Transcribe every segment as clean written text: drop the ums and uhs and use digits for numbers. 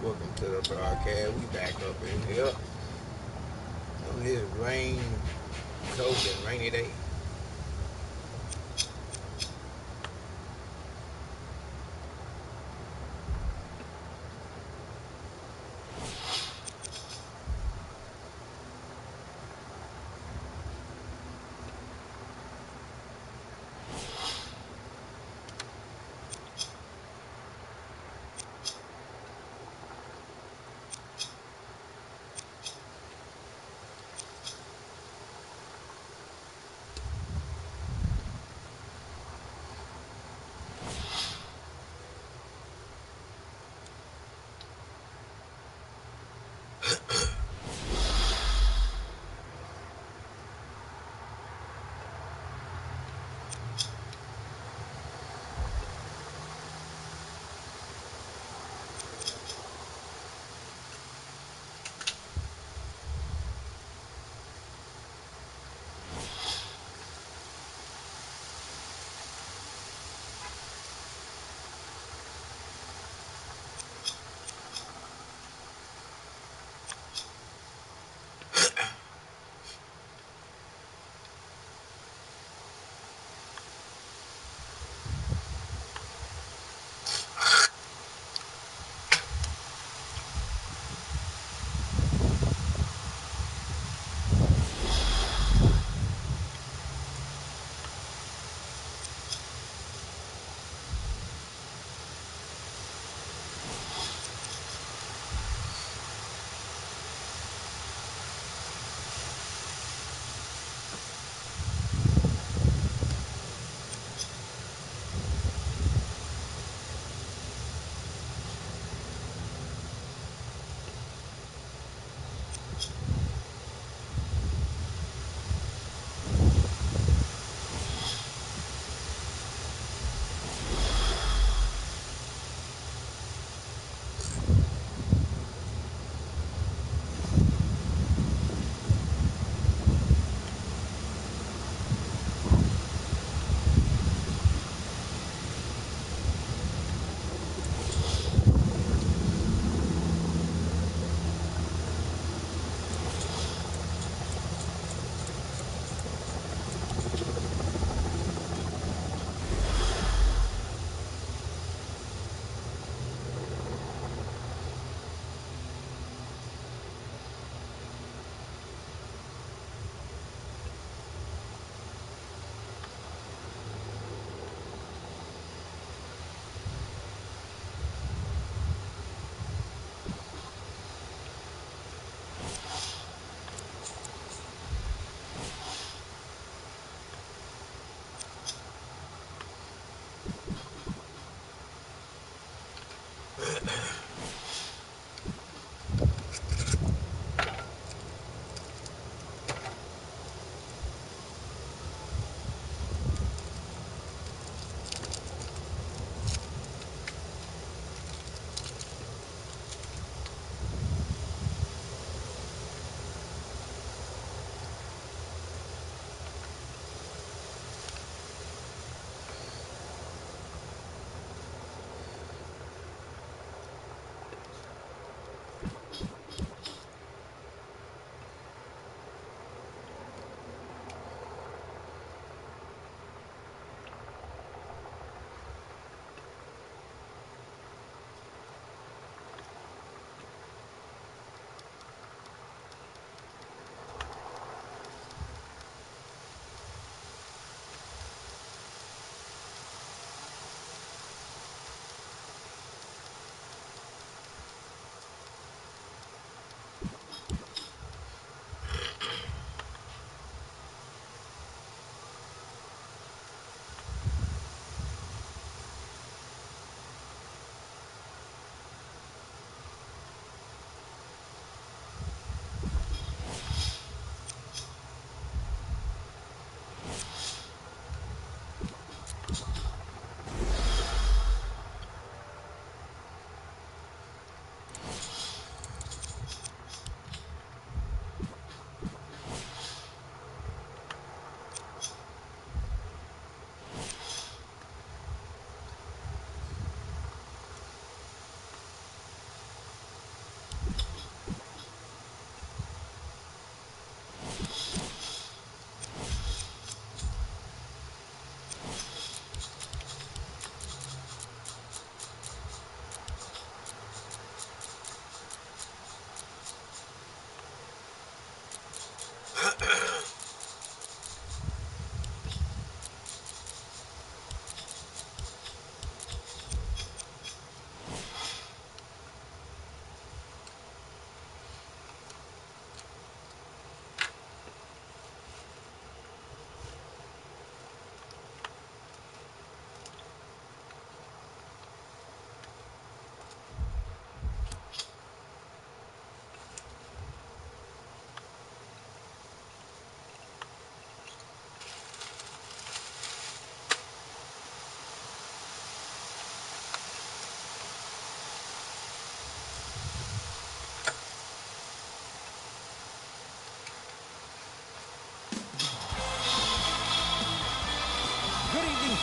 Welcome to the broadcast. We back up in here on this cold and rainy day.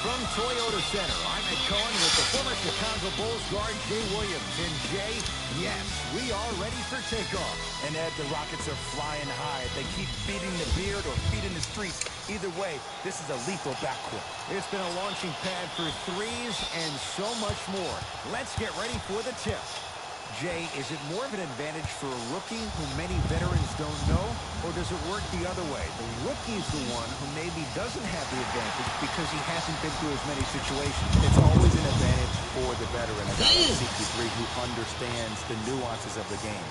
From Toyota Center, I'm Ed Cohen with the former Chicago Bulls guard, Jay Williams. And Jay, yes, we are ready for takeoff. And Ed, the Rockets are flying high. They keep feeding the beard or feeding the streets. Either way, this is a lethal backcourt. It's been a launching pad for threes and so much more. Let's get ready for the tip. Jay, is it more of an advantage for a rookie who many veterans don't know, or does it work the other way? The rookie's the one who maybe doesn't have the advantage because he hasn't been through as many situations. It's always an advantage for the veteran, a guy like CP3 who understands the nuances of the game.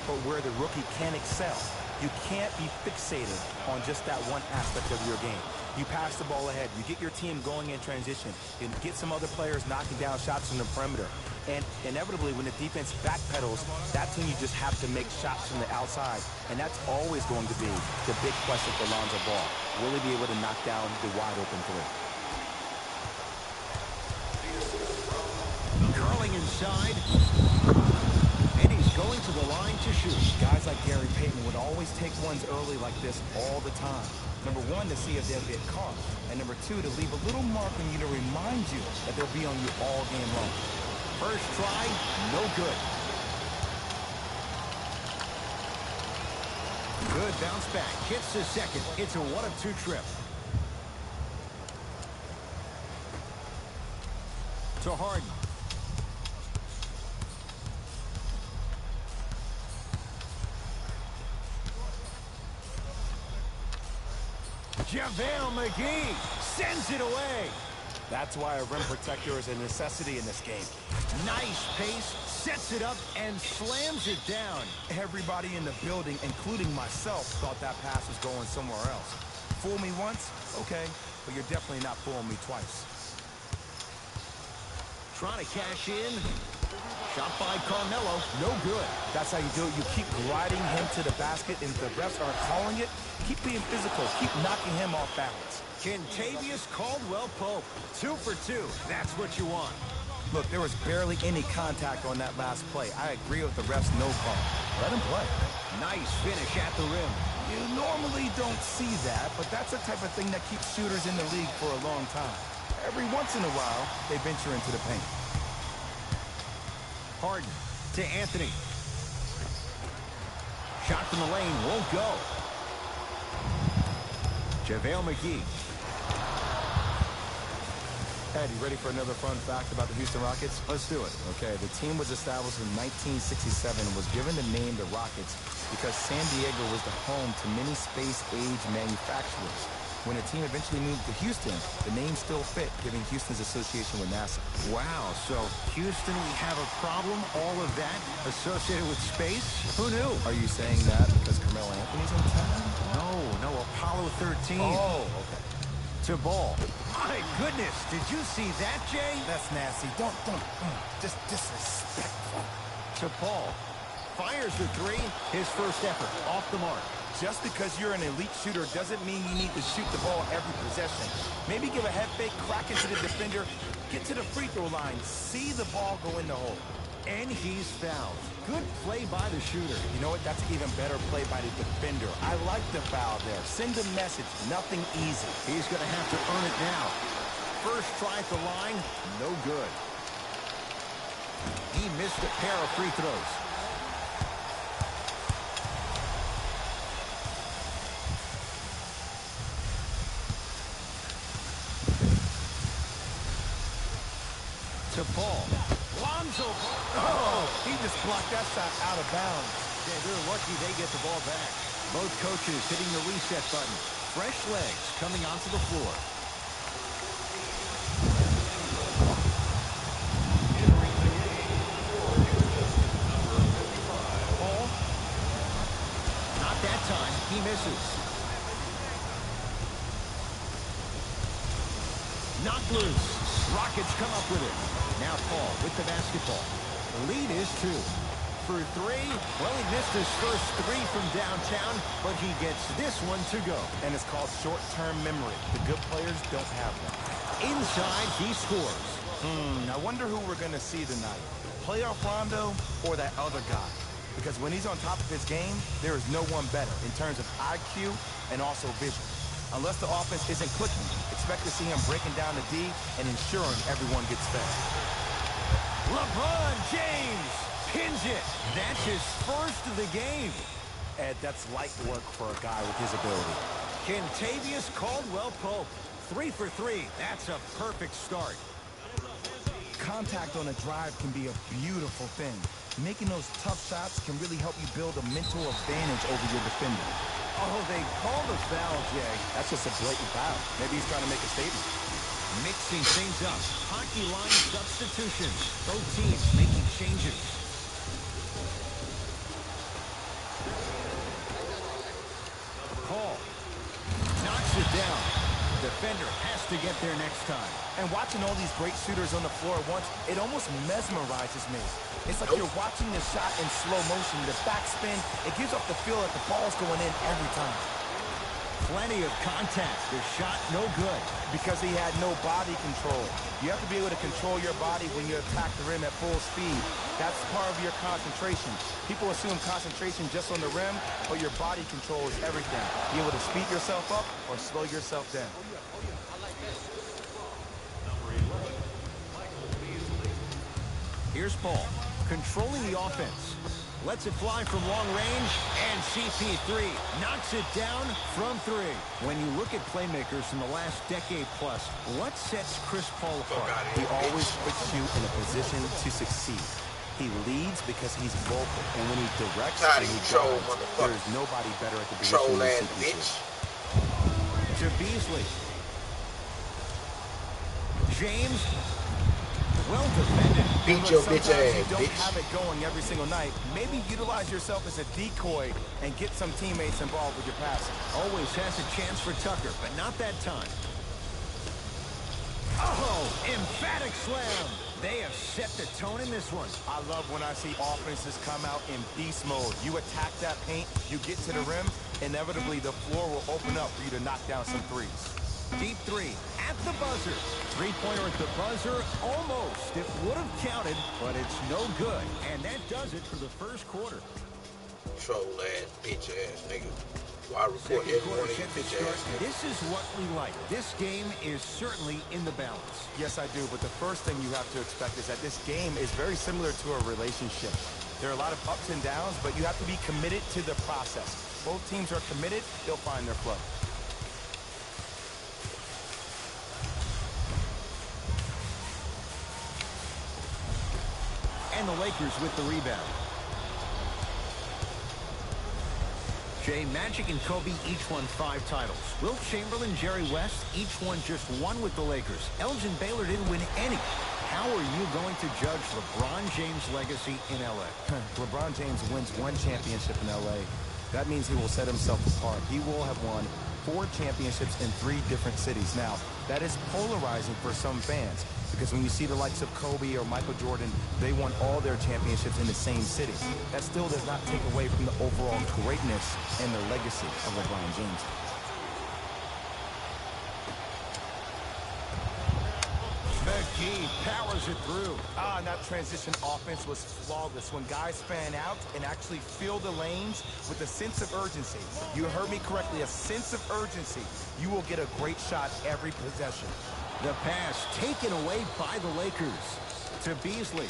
But where the rookie can excel, you can't be fixated on just that one aspect of your game. You pass the ball ahead, you get your team going in transition, you get some other players knocking down shots from the perimeter. And inevitably, when the defense backpedals, that's when you just have to make shots from the outside. And that's always going to be the big question for Lonzo Ball. Will he be able to knock down the wide-open three? Curling inside. And he's going to the line to shoot. Guys like Gary Payton would always take ones early like this all the time. Number one, to see if they'll get caught. And number two, to leave a little mark on you to remind you that they'll be on you all game long. First try, no good. Good bounce back. Hits the second. It's a 1-of-2 trip. To Harden. JaVale McGee sends it away. That's why a rim protector is a necessity in this game. Nice pace, sets it up, and slams it down. Everybody in the building, including myself, thought that pass was going somewhere else. Fool me once? Okay, but you're definitely not fooling me twice. Trying to cash in. Shot by Carmelo. No good. That's how you do it. You keep gliding him to the basket, and if the refs aren't calling it, keep being physical. Keep knocking him off balance. Kentavious Caldwell-Pope. 2 for 2. That's what you want. Look, there was barely any contact on that last play. I agree with the refs' no call. Let him play. Nice finish at the rim. You normally don't see that, but that's the type of thing that keeps shooters in the league for a long time. Every once in a while, they venture into the paint. Harden to Anthony. Shot from the lane won't go. JaVale McGee. Ed, you ready for another fun fact about the Houston Rockets? Let's do it. Okay, the team was established in 1967 and was given the name the Rockets because San Diego was the home to many space-age manufacturers. When the team eventually moved to Houston, the name still fit, giving Houston's association with NASA. Wow, so Houston, we have a problem, all of that associated with space? Who knew? Are you saying that because Carmelo Anthony's in town? No, Apollo 13. Oh, okay. To Ball. My goodness, did you see that, Jay? That's nasty. Just disrespectful. To Paul. Fires the three. His first effort. Off the mark. Just because you're an elite shooter doesn't mean you need to shoot the ball every possession. Maybe give a head fake, crack into the defender, get to the free throw line, see the ball go in the hole. And he's fouled. Good play by the shooter. You know what? That's an even better play by the defender. I like the foul there. Send a message. Nothing easy. He's going to have to earn it now. First try at the line, no good. He missed a pair of free throws. To Paul. Lonzo. Oh, he just blocked that shot out of bounds. Yeah, they're lucky they get the ball back. Both coaches hitting the reset button. Fresh legs coming onto the floor. Paul. Not that time. He misses. Knocked loose. Rockets come up with it. Now Paul with the basketball. The lead is 2. For 3, well, he missed his first 3 from downtown, but he gets this one to go. And it's called short-term memory. The good players don't have one. Inside, he scores. I wonder who we're going to see tonight. Playoff Rondo or that other guy? Because when he's on top of his game, there is no one better in terms of IQ and also vision. Unless the offense isn't clicking, expect to see him breaking down the D and ensuring everyone gets fed. LeBron James pins it. That's his first of the game. Ed, that's light work for a guy with his ability. Kentavious Caldwell-Pope, 3 for 3. That's a perfect start. Contact on a drive can be a beautiful thing. Making those tough shots can really help you build a mental advantage over your defender. Oh, they called a foul, Jay. That's just a blatant foul. Maybe he's trying to make a statement. Mixing things up. Hockey line substitutions. Both teams making changes. Paul knocks it down. Defender has to get there next time. And watching all these great shooters on the floor at once, it almost mesmerizes me. It's like you're watching the shot in slow motion. The backspin, it gives off the feel that the ball's going in every time. Plenty of contact. The shot no good. Because he had no body control. You have to be able to control your body when you attack the rim at full speed. That's part of your concentration. People assume concentration just on the rim, but your body control is everything. Be able to speed yourself up or slow yourself down. Here's Paul, controlling the offense. Lets it fly from long range, and CP3 knocks it down from 3. When you look at playmakers in the last decade plus, what sets Chris Paul apart? He always puts you in a position to succeed. He leads because he's vocal, and when he directs, and he guides, there's nobody better at the position than CP3. To Beasley. James. Well defended. Beat your bitch ass, you don't bitch. have it going every single night. Maybe utilize yourself as a decoy and get some teammates involved with your passing. Always has a chance for Tucker, but not that time. Oh, emphatic slam. They have set the tone in this one. I love when I see offenses come out in beast mode. You attack that paint, you get to the rim, inevitably the floor will open up for you to knock down some threes. Deep 3 at the buzzer. Three-pointer at the buzzer, almost. It would have counted, but it's no good. And that does it for the first quarter. Troll ass, bitch ass nigga. Why report every one of you bitch ass niggas? This is what we like. This game is certainly in the balance. Yes, I do, but the first thing you have to expect is that this game is very similar to a relationship. There are a lot of ups and downs, but you have to be committed to the process. Both teams are committed, they'll find their flow. And the Lakers with the rebound. Jay, Magic and Kobe each won 5 titles. Wilt Chamberlain, Jerry West, each won just 1 with the Lakers. Elgin Baylor didn't win any. How are you going to judge LeBron James' legacy in L.A.? LeBron James wins 1 championship in L.A. That means he will set himself apart. He will have won 4 championships in 3 different cities. Now, that is polarizing for some fans, because when you see the likes of Kobe or Michael Jordan, they won all their championships in the same city. That still does not take away from the overall greatness and the legacy of LeBron James. McGee powers it through. And that transition offense was flawless. When guys fan out and actually fill the lanes with a sense of urgency, you heard me correctly, a sense of urgency, you will get a great shot every possession. The pass taken away by the Lakers to Beasley.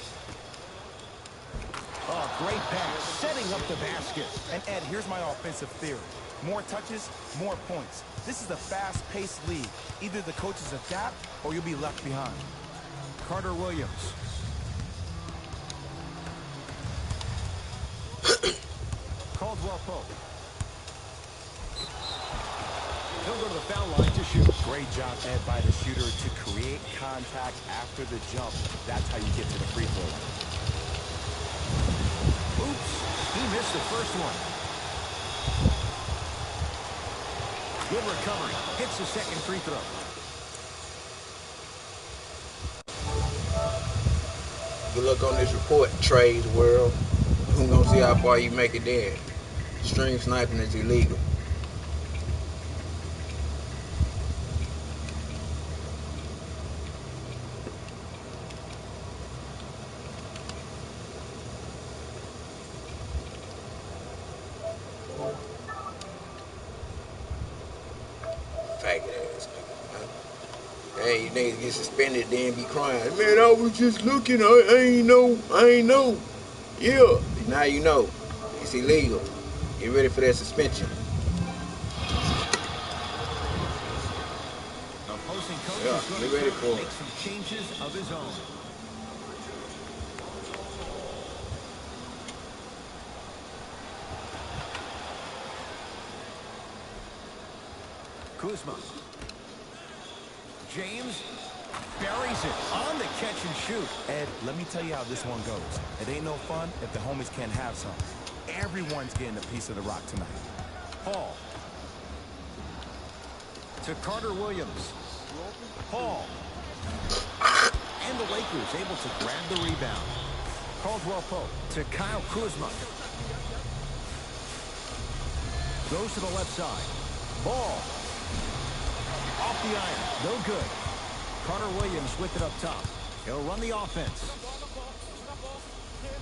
Oh, great pass, setting up the basket. And Ed, here's my offensive theory. More touches, more points. This is a fast-paced league. Either the coaches adapt or you'll be left behind. Carter Williams. Caldwell-Pope. He'll go to the foul line to shoot. Great job, Ed, by the shooter to create contact after the jump. That's how you get to the free throw line. Oops, he missed the first one. Good recovery. Hits the second free throw. Good luck on this report, Trades World. Who gonna see how far you make it there? Stream sniping is illegal. Hey, niggas get suspended, then be crying. Man, I was just looking. I ain't know. Yeah, now you know. It's illegal. Get ready for that suspension. Opposing coach Yeah, is going get to ready come for and it. make some changes of his own. Kuzma. James buries it on the catch and shoot. Ed, let me tell you how this one goes. It ain't no fun if the homies can't have some. Everyone's getting a piece of the rock tonight. Paul. To Carter Williams. Paul. And the Lakers able to grab the rebound. Caldwell Pope to Kyle Kuzma. Goes to the left side. Ball. Off the iron. No good. Carter Williams with it up top. He'll run the offense.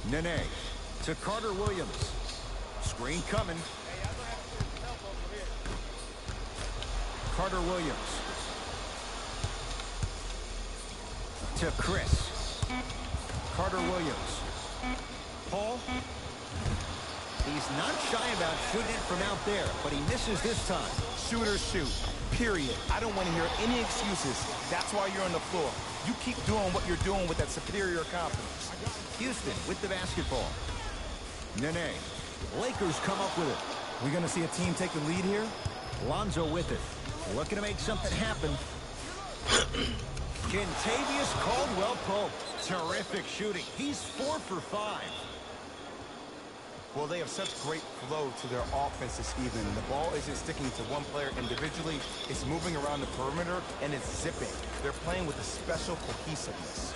Nene to Carter Williams. Screen coming. Carter Williams. To Chris. Carter Williams. Paul. He's not shy about shooting it from out there, but he misses this time. Shooters shoot. Period. I don't want to hear any excuses. That's why you're on the floor. You keep doing what you're doing with that superior confidence. Houston with the basketball. Nene. Lakers come up with it. We gonna see a team take the lead here? Lonzo with it. Looking to make something happen. Kentavious Caldwell-Pope. Terrific shooting. He's 4 for 5. Well, they have such great flow to their offense this evening. The ball isn't sticking to one player individually. It's moving around the perimeter, and it's zipping. They're playing with a special cohesiveness.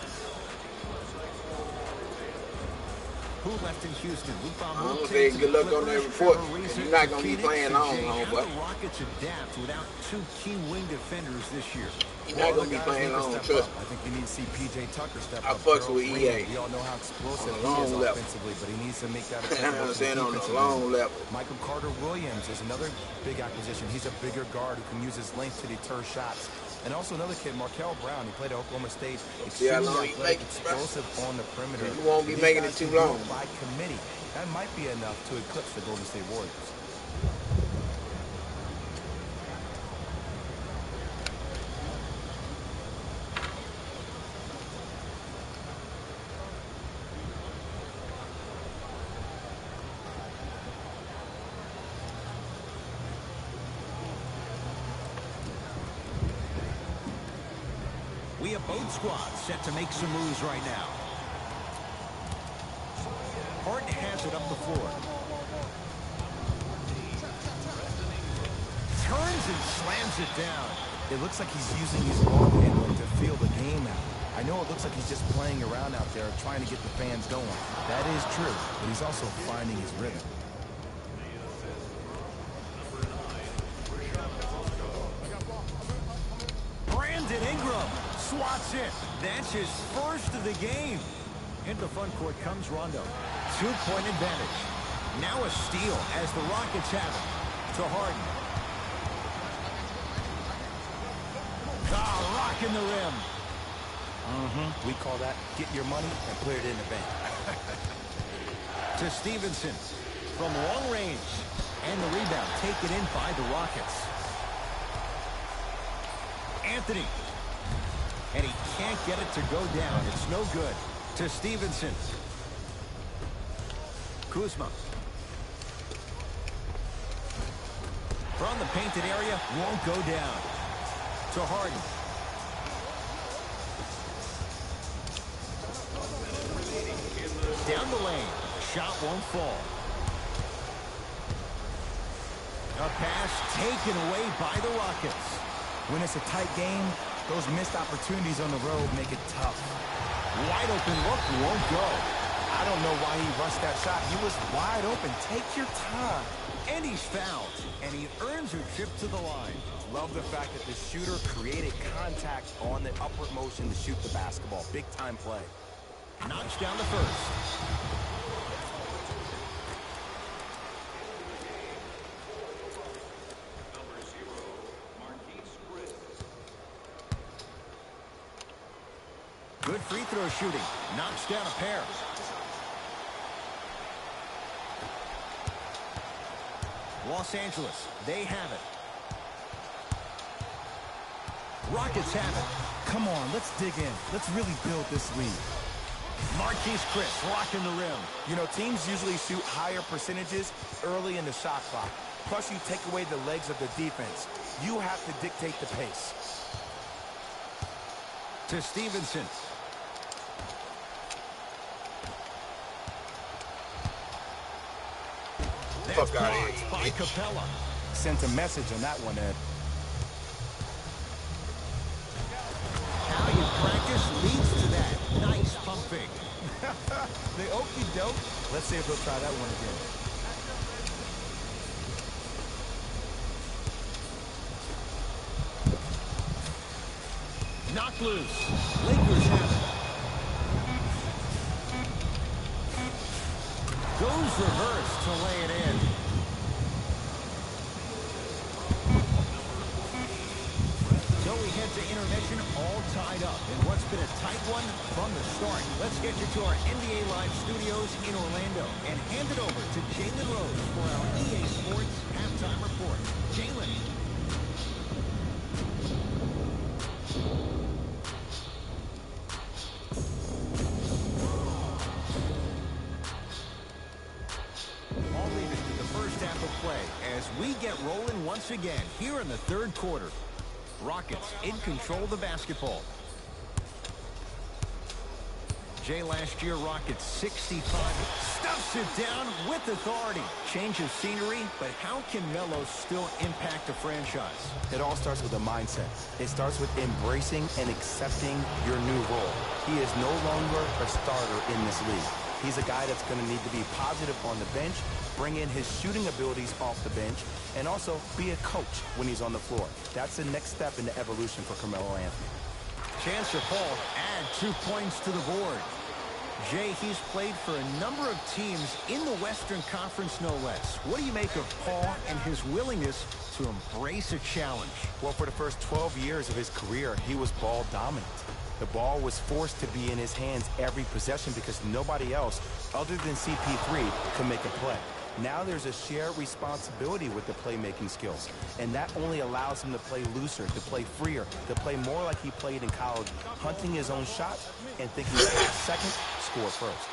Who left in Houston? I'm gonna say good luck on that report. You're not gonna be playing long, How homeboy. the Rockets adapt without 2 key wing defenders this year? You're not gonna be playing long, trust me. I think you need to see PJ Tucker step I up. fucks with EA. We all know how explosive On he a is long level. offensively, but he needs to make that I'm saying on a defensive long end. level. Michael Carter Williams is another big acquisition. He's a bigger guard who can use his length to deter shots. And also another kid, Markel Brown. He played at Oklahoma State. See how long Extremely you athletic, make it, bro. explosive on the perimeter. You won't be These making guys it too can do long. By committee. That might be enough to eclipse the Golden State Warriors. We have both squads set to make some moves right now. Harden has it up the floor. Turns and slams it down. It looks like he's using his ball handling to feel the game out. I know it looks like he's just playing around out there trying to get the fans going. That is true, but he's also finding his rhythm. Brandon Ingram swats it. That's his first of the game. Into the front court comes Rondo. 2-point advantage. Now a steal as the Rockets have it. To Harden. Rocking the rim. We call that get your money and put it in the bank. To Stevenson. From long range. And the rebound taken in by the Rockets. Anthony. And he can't get it to go down. It's no good. To Stevenson. Kuzma. From the painted area, won't go down. To Harden. Down the lane. Shot won't fall. A pass taken away by the Rockets. When it's a tight game, those missed opportunities on the road make it tough. Wide open look won't go. I don't know why he rushed that shot. He was wide open. Take your time. And he's fouled. And he earns a trip to the line. Love the fact that the shooter created contact on the upward motion to shoot the basketball. Big time play. Knocks down the first. Good free throw shooting. Knocks down a pair. Los Angeles, they have it. Rockets have it. Come on, let's dig in. Let's really build this lead. Marquise Chris rocking the rim. You know, teams usually shoot higher percentages early in the shot clock. Plus, you take away the legs of the defense. You have to dictate the pace. To Stevenson. That's blocked by Capella. Sent a message on that one, Ed. How you practice leads to that. Nice pump fake. The okey doke. Let's see if he'll try that one again. Knocked loose. Lakers have it. Goes reverse to lay it in. So we head to intermission, all tied up in what's been a tight one from the start. Let's get you to our NBA Live studios in Orlando and hand it over to Jalen Rose for our EA Sports halftime report. Jalen. All leading to the first half of play as we get rolling once again here in the third quarter. Rockets in control of the basketball. Jay, last year, Rockets 65. Stuffs it down with authority. Change of scenery, but how can Melo still impact a franchise? It all starts with a mindset. It starts with embracing and accepting your new role. He is no longer a starter in this league. He's a guy that's going to need to be positive on the bench, bring in his shooting abilities off the bench, and also be a coach when he's on the floor. That's the next step in the evolution for Carmelo Anthony. Chance for Paul, add 2 points to the board. Jay, he's played for a number of teams in the Western Conference, no less. What do you make of Paul and his willingness to embrace a challenge? Well, for the first 12 years of his career, he was ball dominant. The ball was forced to be in his hands every possession because nobody else, other than CP3, could make a play. Now there's a shared responsibility with the playmaking skills, and that only allows him to play looser, to play freer, to play more like he played in college, hunting his own shot and thinking pass second, score first.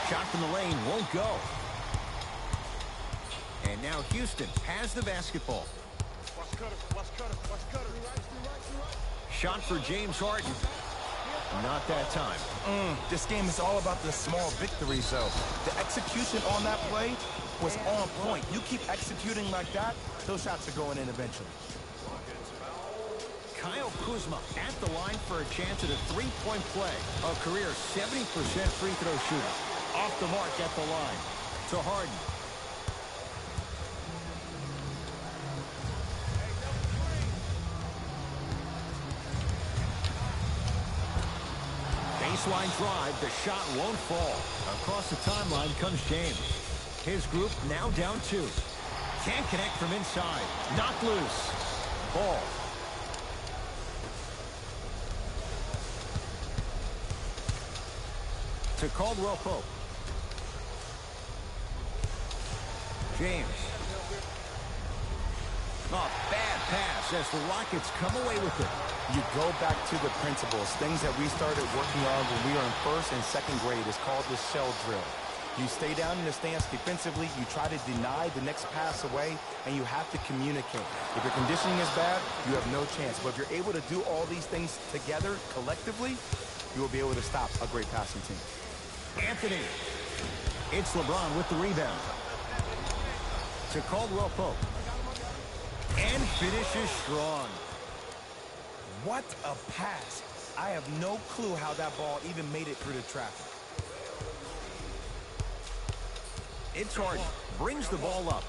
Shot from the lane won't go. And now Houston has the basketball. Shot for James Harden. Not that time. This game is all about the small victories, though. The execution on that play was on point. You keep executing like that, those shots are going in eventually. Kyle Kuzma at the line for a chance at a three-point play. A career 70% free throw shooter. Off the mark at the line. To Harden. Baseline drive, the shot won't fall. Across the timeline comes James. His group now down 2. Can't connect from inside. Knocked loose. Ball. To Caldwell Pope. James. Oh, bad pass as the Rockets come away with it. You go back to the principles, things that we started working on when we were in first and second grade. It's called the shell drill. You stay down in the stance defensively, you try to deny the next pass away, and you have to communicate. If your conditioning is bad, you have no chance. But if you're able to do all these things together, collectively, you will be able to stop a great passing team. Anthony. It's LeBron with the rebound. To Caldwell Pope. And finishes strong. What a pass. I have no clue how that ball even made it through the traffic. It's Harden. Brings the ball up.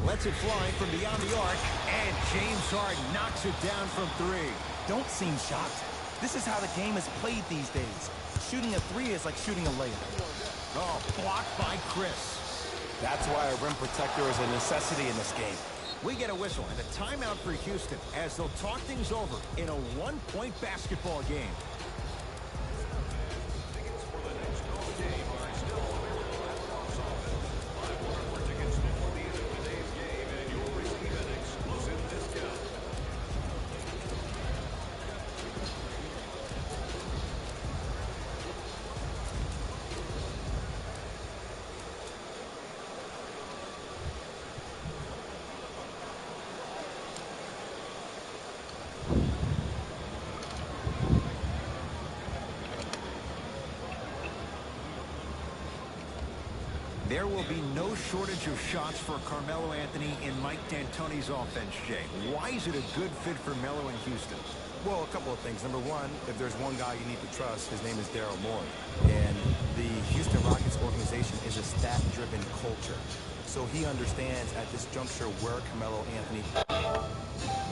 Lets it fly from beyond the arc. And James Harden knocks it down from 3. Don't seem shocked. This is how the game is played these days. Shooting a 3 is like shooting a layup. Oh, blocked by Chris. That's why a rim protector is a necessity in this game. We get a whistle and a timeout for Houston as they'll talk things over in a one-point basketball game. There will be no shortage of shots for Carmelo Anthony in Mike D'Antoni's offense, Jay. Why is it a good fit for Melo in Houston? Well, a couple of things. Number one, if there's one guy you need to trust, his name is Daryl Morey. And the Houston Rockets organization is a stat-driven culture. So he understands at this juncture where Carmelo Anthony